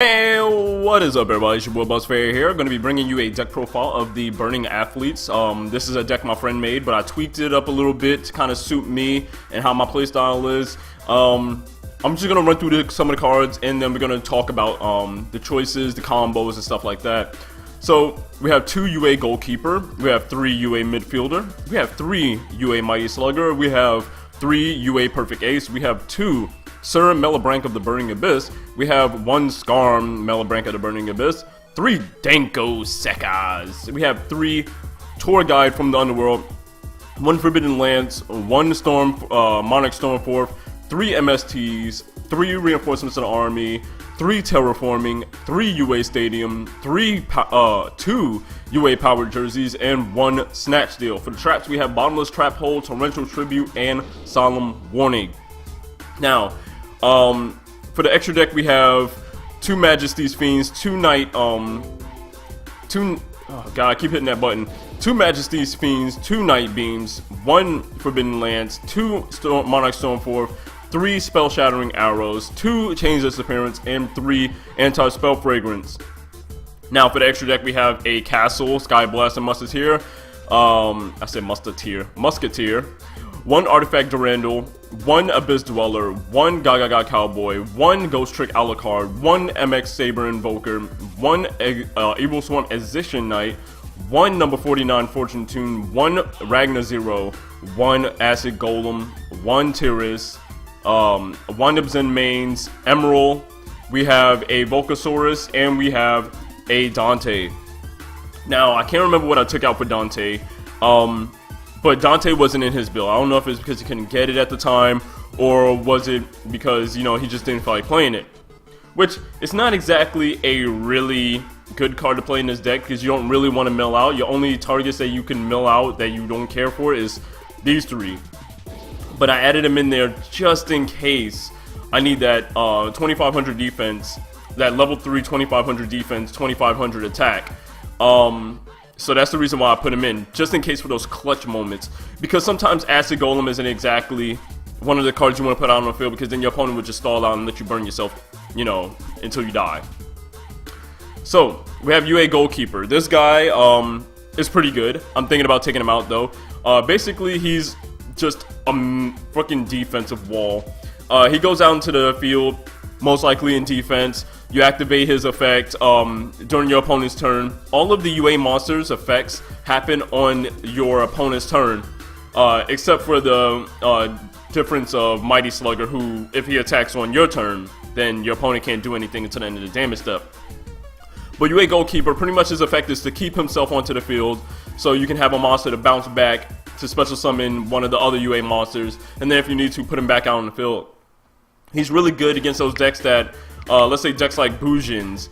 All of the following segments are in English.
Hey, what is up everybody, it's your boy Busfare here. I'm going to be bringing you a deck profile of the Burning Athletes. This is a deck my friend made, but I tweaked it up a little bit to kind of suit me and how my playstyle is. I'm just going to run through some of the cards, and then we're going to talk about the choices, the combos, and stuff like that. So, we have 2 UA Goalkeeper, we have 3 UA Midfielder, we have 3 UA Mighty Slugger, we have 3 UA Perfect Ace, we have 2 Sir Mellabrank of the Burning Abyss, we have 1 Skarm Mellabrank of the Burning Abyss, 3 Danko Sekas, we have 3 Tour Guide from the Underworld, 1 Forbidden Lance, 1 Monarch Stormforth, 3 MSTs, 3 Reinforcements of the Army, 3 Terraforming, 3 UA Stadium, 2 UA Powered Jerseys, and 1 Snatch Deal. For the traps, we have Bottomless Trap Hole, Torrential Tribute, and Solemn Warning. Now, for the extra deck, we have 2 Majesty's Fiends, 2 Knight, oh god, I keep hitting that button. 2 Majesty's Fiends, 2 Night Beams, 1 Forbidden Lance, 2 Monarch Stormforth, 3 Spell Shattering Arrows, 2 Changeless Appearance, and 3 Anti-Spell Fragrance. Now, for the extra deck, we have a Castle, Sky Blast, and Musketeer. I said Musketeer. 1 Artifact Durandal, 1 Abyss Dweller, 1 Gaga Cowboy, 1 Ghost Trick Alucard, 1 MX Saber Invoker, 1 Evil Swarm Ezician Knight, 1 number 49 Fortune Tune, 1 Ragnar Zero, 1 Acid Golem, 1 Tiris, 1 Ibzen Mains, Emerald, we have a Volcasaurus, and we have a Dante. Now, I can't remember what I took out for Dante, but Dante wasn't in his build. I don't know if it's because he couldn't get it at the time, or was it because, you know, he just didn't feel like playing it. Which, it's not exactly a really good card to play in this deck, because you don't really want to mill out. Your only targets that you can mill out that you don't care for is these 3. But I added them in there just in case I need that 2500 defense, that level 3 2500 defense, 2500 attack. So that's the reason why I put him in, just in case for those clutch moments. Because sometimes Acid Golem isn't exactly one of the cards you want to put out on the field, because then your opponent would just stall out and let you burn yourself, you know, until you die. So, we have UA Goalkeeper. This guy is pretty good. I'm thinking about taking him out though. Basically, he's just a fucking defensive wall. He goes out into the field, most likely in defense. You activate his effect during your opponent's turn. All of the UA monsters' effects happen on your opponent's turn, except for the difference of Mighty Slugger, who, if he attacks on your turn, then your opponent can't do anything until the end of the damage step. But UA Goalkeeper, pretty much his effect is to keep himself onto the field, so you can have a monster to bounce back to special summon one of the other UA monsters, and then if you need to, put him back out on the field. He's really good against those decks that, let's say decks like Bujins,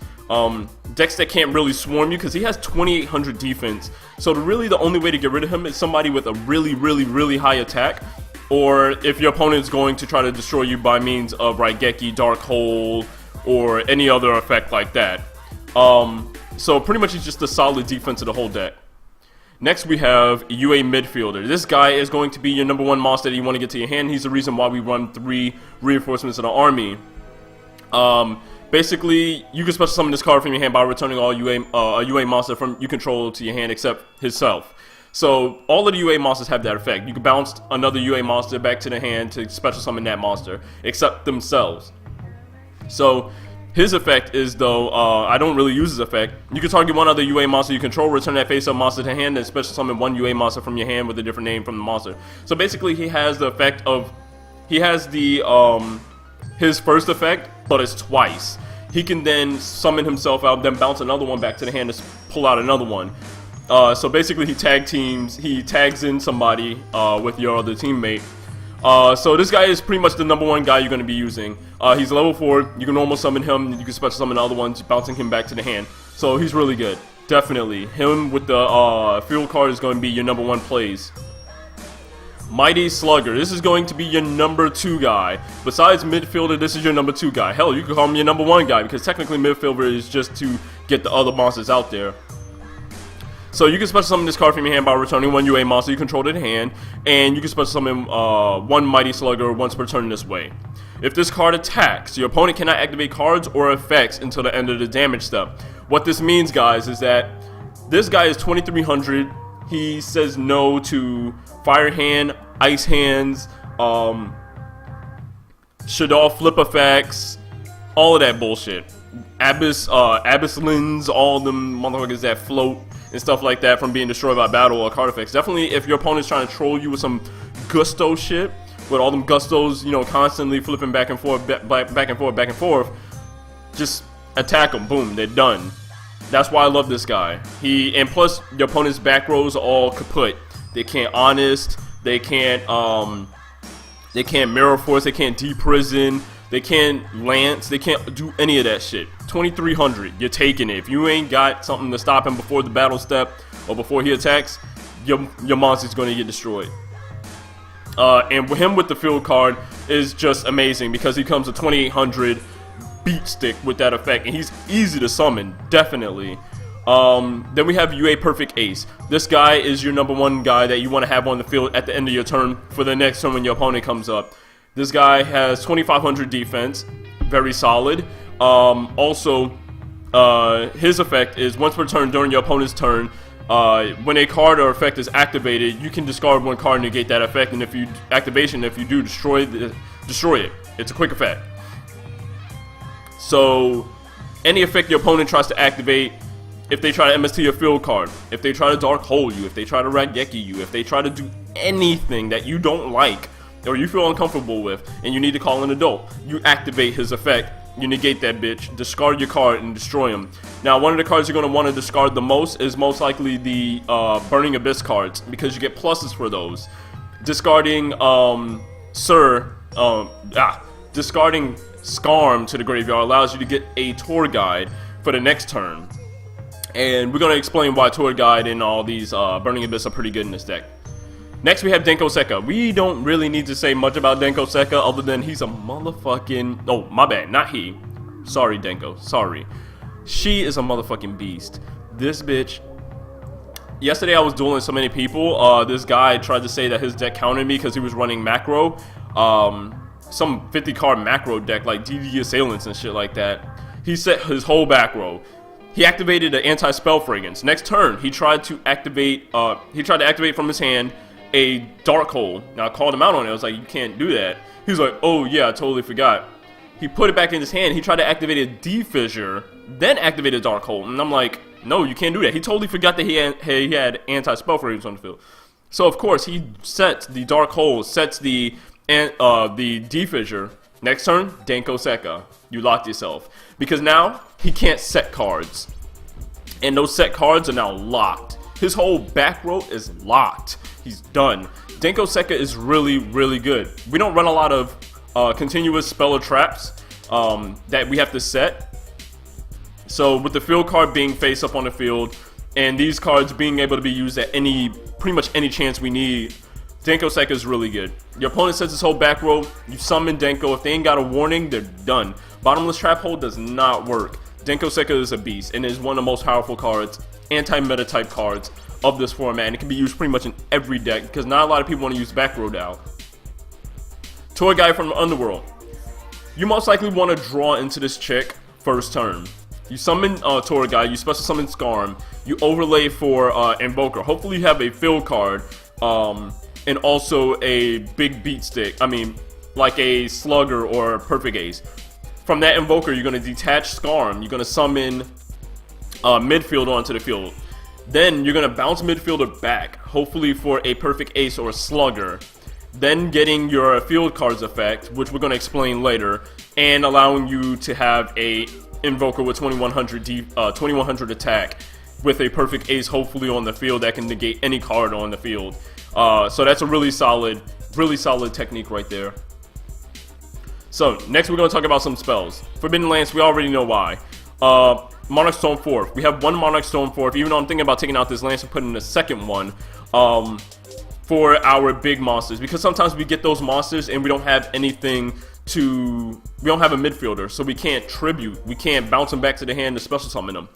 decks that can't really swarm you, because he has 2800 defense. So really the only way to get rid of him is somebody with a really high attack, or if your opponent is going to try to destroy you by means of Raigeki, Dark Hole, or any other effect like that. So pretty much he's just a solid defense of the whole deck. Next we have UA Midfielder. This guy is going to be your number 1 monster that you want to get to your hand. He's the reason why we run 3 Reinforcements of the Army. Basically, you can special summon this card from your hand by returning all UA monster from you control to your hand except himself. So all of the UA monsters have that effect. You can bounce another UA monster back to the hand to special summon that monster, except themselves. So his effect is, though, I don't really use his effect. You can target one other UA monster you control, return that face-up monster to hand, and special summon 1 UA monster from your hand with a different name from the monster. So basically, he has the effect of, he has the his first effect, but it's twice. He can then summon himself out, then bounce another one back to the hand to pull out another one. So basically, he tags in somebody with your other teammate. So this guy is pretty much the number 1 guy you're going to be using. He's level 4, you can normal summon him, you can special summon the other ones, bouncing him back to the hand. So he's really good, definitely. Him with the field card is going to be your number 1 plays. Mighty Slugger, this is going to be your number 2 guy. Besides Midfielder, this is your number 2 guy. Hell, you could call him your number 1 guy, because technically Midfielder is just to get the other monsters out there. So you can special summon this card from your hand by returning one UA monster you control to the hand, and you can special summon one Mighty Slugger once per turn this way. If this card attacks, your opponent cannot activate cards or effects until the end of the damage step. What this means, guys, is that this guy is 2300. He says no to Fire Hand, Ice Hands, Shadow flip effects, all of that bullshit. Abyss Lens, all them motherfuckers that float and stuff like that from being destroyed by battle or card effects. Definitely, if your opponent's trying to troll you with some gusto shit, with all them gustos, you know, constantly flipping back and forth, back and forth, just attack them. Boom, they're done. That's why I love this guy. And plus, your opponent's back rows are all kaput. They can't Honest. They can't Mirror Force. They can't Deprison. They can't Lance. They can't do any of that shit. 2300, you're taking it. If you ain't got something to stop him before the battle step or before he attacks, your monster's going to get destroyed. And him with the field card is just amazing because he comes with 2800 beat stick with that effect, and he's easy to summon, definitely. Then we have UA Perfect Ace. This guy is your #1 guy that you want to have on the field at the end of your turn for the next turn when your opponent comes up. This guy has 2500 defense, very solid. Also, his effect is once per turn during your opponent's turn. When a card or effect is activated, you can discard one card and negate that effect. And if you do, destroy it. It's a quick effect. So, any effect your opponent tries to activate, if they try to MST a field card, if they try to Dark Hole you, if they try to Raigeki you, if they try to do anything that you don't like or you feel uncomfortable with, and you need to call an adult, you activate his effect. You negate that bitch, discard your card, and destroy him. Now, one of the cards you're going to want to discard the most is most likely the Burning Abyss cards, because you get pluses for those. Discarding discarding Skarm to the graveyard allows you to get a tour guide for the next turn. And we're going to explain why tour guide and all these Burning Abyss are pretty good in this deck. Next, we have Denko Sekka. We don't really need to say much about Denko Sekka other than he's a motherfucking... Oh, my bad. Not he. Sorry, Denko. Sorry. She is a motherfucking beast. This bitch... Yesterday, I was dueling so many people. This guy tried to say that his deck countered me because he was running macro. Some 50-card macro deck like DD Assailants and shit like that. He set his whole back row. He activated an anti-spell fragrance. Next turn, he tried to activate from his hand a Dark Hole. Now I called him out on it. I was like, you can't do that. He was like, oh yeah, I totally forgot. He put it back in his hand. He tried to activate a D-Fissure, then activated Dark Hole. And I'm like, no, you can't do that. He totally forgot that he had anti-spell fragrance on the field. So of course he sets the Dark Hole, sets the D-Fissure. Next turn, Denko Sekka. You locked yourself. Because now he can't set cards. And those set cards are now locked. His whole back row is locked. He's done. Denko Sekka is really, really good. We don't run a lot of continuous speller traps that we have to set. So with the field card being face up on the field, and these cards being able to be used at pretty much any chance we need, Denko Sekka is really good. Your opponent sets his whole back row, you summon Denko. If they ain't got a warning, they're done. Bottomless Trap Hole does not work. Denko Sekka is a beast and is one of the most powerful cards, anti-meta type cards of this format, and it can be used pretty much in every deck because not a lot of people want to use back row now. Tour Guide from the Underworld. You most likely want to draw into this chick first turn. You summon Tour Guide, you special summon Skarm, you overlay for Invoker. Hopefully you have a field card and also a big beat stick. I mean, like a Slugger or Perfect Ace. From that Invoker, you're going to detach Skarm. You're going to summon midfielder onto the field. Then you're going to bounce midfielder back, hopefully for a Perfect Ace or a Slugger. Then getting your field cards effect, which we're going to explain later, and allowing you to have a Invoker with 2100 attack with a Perfect Ace hopefully on the field that can negate any card on the field. So that's a really solid technique right there. So next we're going to talk about some spells. Forbidden Lance, we already know why. Monarch Stone Fourth. We have one Monarch Stone Fourth, even though I'm thinking about taking out this Lance and putting in a second one for our big monsters. Because sometimes we get those monsters and we don't have anything we don't have a midfielder, so we can't tribute. We can't bounce them back to the hand to special summon them.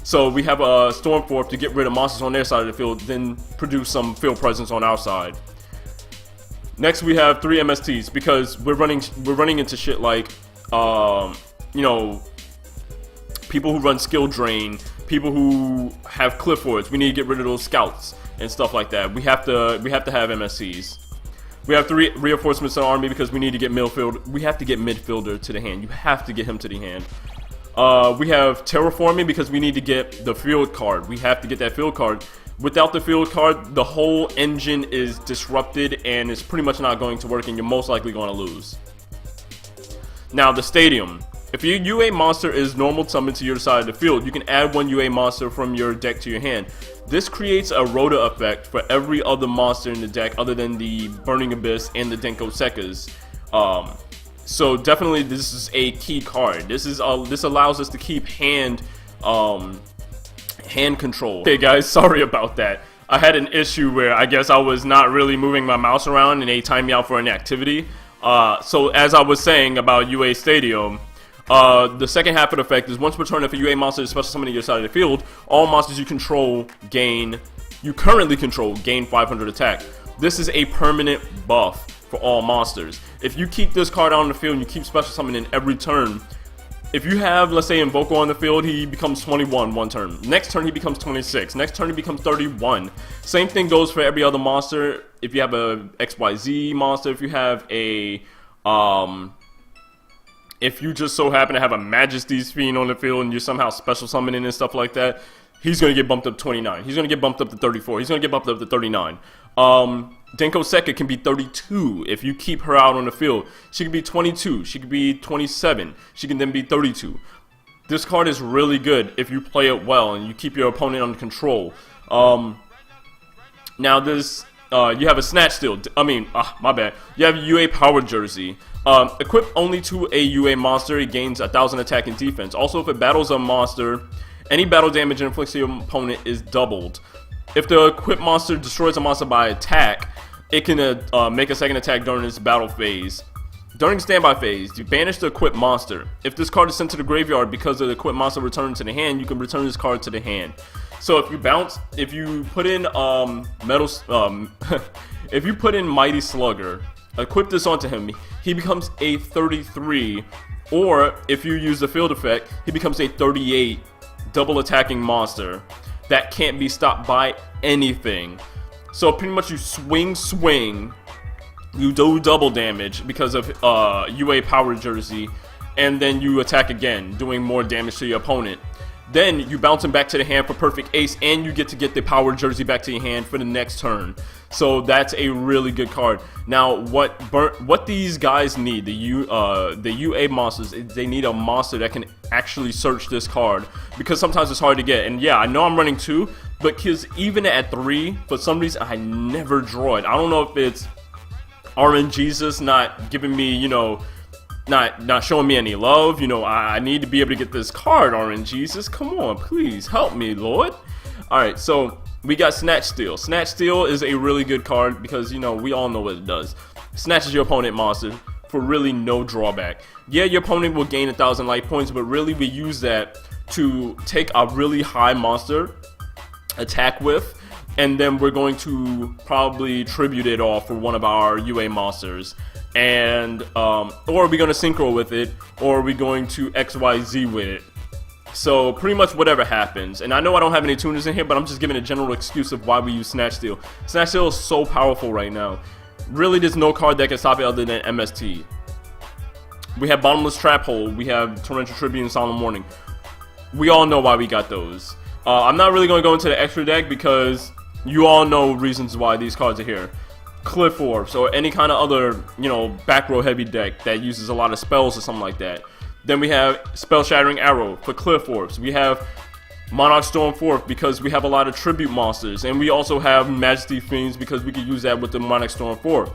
So we have a Storm Force to get rid of monsters on their side of the field, then produce some field presence on our side. Next we have 3 MSTs because we're running into shit like you know, people who run skill drain, people who have cliff forts. We need to get rid of those scouts and stuff like that. We have to have MSCs. We have 3 reinforcements in the army because we need to get midfield. We have to get midfielder to the hand. You have to get him to the hand. We have terraforming because we need to get the field card. We have to get that field card. Without the field card, the whole engine is disrupted and it's pretty much not going to work, and you're most likely going to lose. Now, the stadium. If your UA monster is normal summoned to your side of the field, you can add 1 UA monster from your deck to your hand. This creates a rota effect for every other monster in the deck other than the Burning Abyss and the Denko Sekkas. So definitely this is a key card. This allows us to keep hand control. Okay guys, sorry about that. I had an issue where I guess I was not really moving my mouse around and they timed me out for an activity. So as I was saying about UA Stadium, the second half of the effect is once per turn, if a UA monster is special summoned to your side of the field, all monsters you currently control gain 500 attack. This is a permanent buff for all monsters. If you keep this card out on the field and you keep special summoning every turn, if you have, let's say, Invoker on the field, he becomes 21 one turn. Next turn he becomes 26. Next turn he becomes 31. Same thing goes for every other monster. If you have a XYZ monster, if you have a if you just so happen to have a Majesty's Fiend on the field and you're somehow special summoning and stuff like that, he's going to get bumped up to 29. He's going to get bumped up to 34. He's going to get bumped up to 39. Denko Sekka can be 32 if you keep her out on the field. She can be 22. She can be 27. She can then be 32. This card is really good if you play it well and you keep your opponent under control. Now this, you have a Snatch Steal. My bad. You have a UA Power Jersey. Equipped only to a UA monster, it gains 1000 attack and defense. Also, if it battles a monster, any battle damage inflicted to your opponent is doubled. If the equipped monster destroys a monster by attack, it can make a second attack during its battle phase. During standby phase, you banish the equipped monster. If this card is sent to the graveyard because the equipped monster returns to the hand, you can return this card to the hand. So if you put in if you put in Mighty Slugger, equip this onto him, he becomes a 33, or if you use the field effect, he becomes a 38 double attacking monster that can't be stopped by anything. So pretty much you swing, you do double damage because of UA Power Jersey, and then you attack again, doing more damage to your opponent. Then you bounce him back to the hand for perfect ace, and you get to get the Power Jersey back to your hand for the next turn. So that's a really good card. Now, what these guys need, the UA monsters, they need a monster that can actually search this card, because sometimes it's hard to get. And yeah, I know I'm running 2, but because even at 3, for some reason I never draw it. I don't know if it's RNGesus not giving me, you know, not showing me any love. You know, I need to be able to get this card, RNGesus. Come on, please help me, Lord. Alright, so we got Snatch Steal. Snatch Steal is a really good card because, you know, we all know what it does. Snatches your opponent monster for really no drawback. Yeah, your opponent will gain 1000 life points, but really we use that to take a really high monster, attack with, and then we're going to probably tribute it off for one of our UA monsters. And or are we going to synchro with it, or are we going to XYZ with it? So pretty much whatever happens. And I know I don't have any tuners in here, but I'm just giving a general excuse of why we use Snatch Steal. Snatch Steal is so powerful right now. Really, there's no card that can stop it other than MST. We have Bottomless Trap Hole. We have Torrential Tribute and Solemn Warning. We all know why we got those. I'm not really going to go into the extra deck because you all know reasons why these cards are here. Cliff Orbs or any kind of other, you know, back row heavy deck that uses a lot of spells or something like that. Then we have Spell Shattering Arrow for Cliff Orbs. We have Monarch Storm Forth because we have a lot of tribute monsters, and we also have Majesty Fiends because we could use that with the Monarch Storm Forth.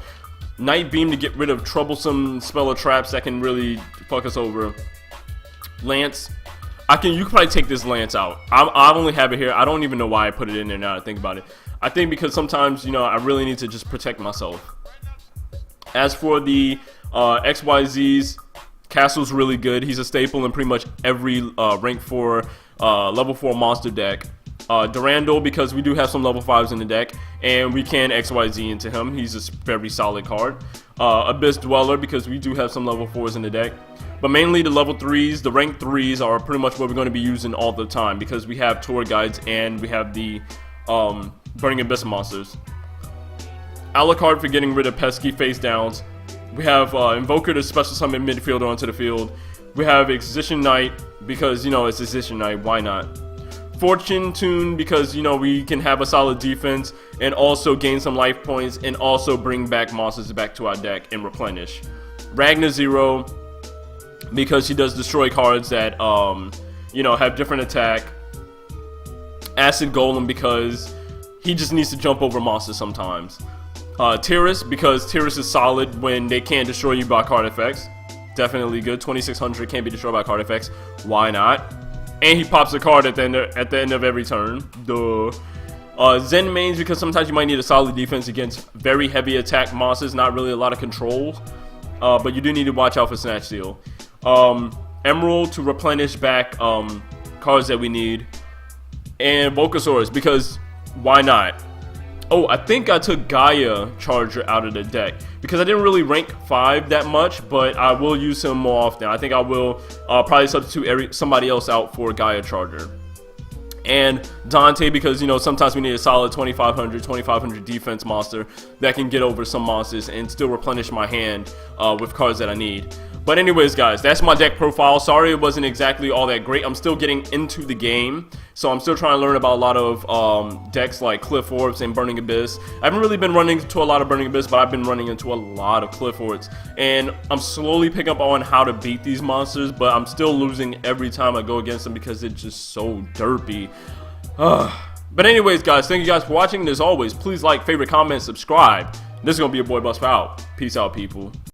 Night Beam to get rid of troublesome speller traps that can really fuck us over. Lance, you can probably take this Lance out. I only have it here. I don't even know why I put it in there now that I think about it. I think because sometimes, you know, I really need to just protect myself. As for the XYZs, Castle's really good. He's a staple in pretty much every rank 4, level 4 monster deck. Durandal, because we do have some level 5s in the deck, and we can XYZ into him. He's a very solid card. Abyss Dweller, because we do have some level 4s in the deck. But mainly the level 3s, the rank 3s are pretty much what we're going to be using all the time, because we have tour guides and we have the Burning Abyss monsters. Alucard for getting rid of pesky face downs. We have Invoker to special summon midfielder onto the field. We have Exhibition Knight because, you know, it's Exhibition Knight, why not? Fortune Tune because, you know, we can have a solid defense and also gain some life points and also bring back monsters back to our deck and replenish. Ragnar Zero because she does destroy cards that, you know, have different attack. Acid Golem because he just needs to jump over monsters sometimes. Tiras because Tiras is solid when they can't destroy you by card effects. Definitely good. 2600 can't be destroyed by card effects. Why not? And he pops a card at the end of every turn. Duh. Zen Mains because sometimes you might need a solid defense against very heavy attack monsters. Not really a lot of control. But you do need to watch out for Snatch Steal. Emerald to replenish back cards that we need. And Volcasaurus because why not? Oh, I think I took Gaia Charger out of the deck because I didn't really rank 5 that much, but I will use him more often. I think I will probably substitute somebody else out for Gaia Charger. And Dante because, you know, sometimes we need a solid 2500 defense monster that can get over some monsters and still replenish my hand with cards that I need. But anyways, guys, that's my deck profile. Sorry it wasn't exactly all that great. I'm still getting into the game, so I'm still trying to learn about a lot of decks like Cliff Orbs and Burning Abyss. I haven't really been running into a lot of Burning Abyss, but I've been running into a lot of Cliff Orbs. And I'm slowly picking up on how to beat these monsters, but I'm still losing every time I go against them because it's just so derpy. But anyways, guys, thank you guys for watching. And as always, please like, favorite, comment, subscribe. This is going to be your boy Busfare out. Peace out, people.